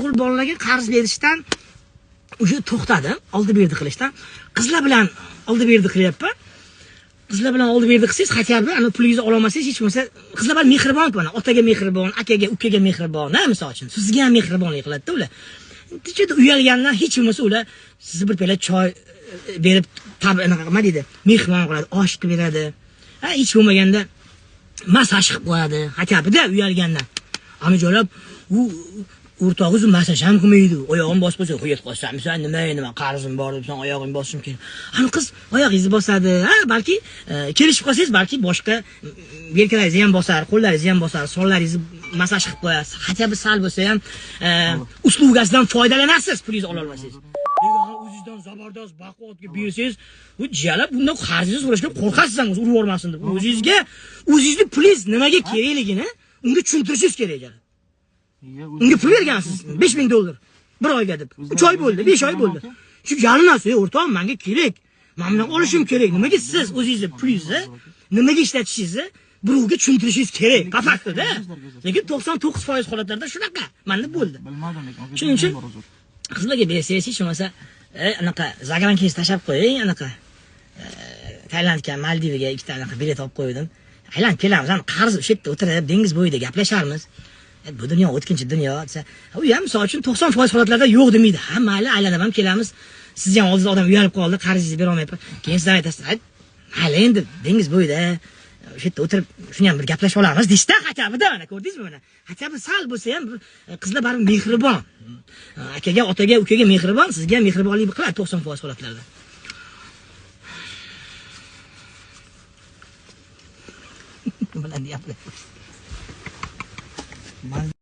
O'g'il bolalarga qarz berishdan o'sha to'xtadim, oldi berdi qilishdan. Qizlar bilan oldi berdi qilyapman. Qizlar bilan oldi berdi qilsangiz, xatyabi ana pulingizni ola olmasangiz, hech bo'lmasa qizlar bilan mehribon mana, otaga mehribon, akaga, ukaga mehribon, misol uchun. Sizga ham mehribonlik qiladi-da ular. Juda uyalganlar, hech bo'lmasa ular sizni bir piyola choy berib, nima deydi, mehmon qiladi, osh qilib beradi. Hech bo'lmaganda masaj qilib qo'yadi. Xatyabi-da uyalgandan. Amijo'lab u o'rtog'iz masaj ham qilmaydi. Oyog'im bosib qo'ysa, qo'yib qo'ysam, sen nima qarzim bor deb, sen oyog'ingni bosishim kerak. Ana qiz oyog'ingizni bosadi. Balki kelishib qolsangiz, balki boshqa yelkalaringizni ham bosar, qo'llaringizni ham bosar, sonlaringizni masaj qilib qo'yasiz. Xatyabi sal bo'lsa ham uslubingizdan foydalanasiz, pulingizni ola olmasangiz. O'zingizdan zabardast baquvvatga bersangiz, bu jala bundan qarzingizni so'rashga qo'rqasiz, urib yubormasin deb. O'zingizni pulingiz nimaga kerakligini unga tushuntirishingiz kerak jala. Unga pul bergansiz $5000 bir oyga deb. 3 oy bo'ldi, 5 oy bo'ldi. Shu yalinasiz, o'rtog'im, menga kerak. Men bundan olishim kerak. Nimaga siz o'zingizni pulingizni nimaga ishlatishingizni birovga tushuntirishingiz kerak. Faqat-da. Lekin 99% holatlarda shunaqa. Menda bo'ldi. Shuning uchun qizlarga bersangiz, hech bo'lmasa anaqa zagrankangizni tashab qo'ying, anaqa Tailandga, Maldiviga ikkita anaqa bilet olib qo'ydim. Aylanib kelamiz, qarz o'sha yerda o'tirib, dengiz bo'yida gaplasharmiz. Bu dunyo o'tkinchi dunyo desa, u ham misol uchun 90% holatlarda yo'q demaydi. Ha, mayli, aylanib ham kelamiz. Siz ham oldingizda odam uyalib qoldi, qarzingizni bera olmayapman. Keyin siz aytasiz, mayli endi dengiz bo'yida o'sha yerda o'tirib, shuni ham bir gaplashib olamiz deyishda, xatyabi-da, mana ko'rdingizmi mana. Xatyabi sal bo'lsa ham qizlar baribir mehribon. Akaga, otaga, ukaga mehribon, sizga ham mehribonlik qiladi 90% holatlarda. Bilan deyapti.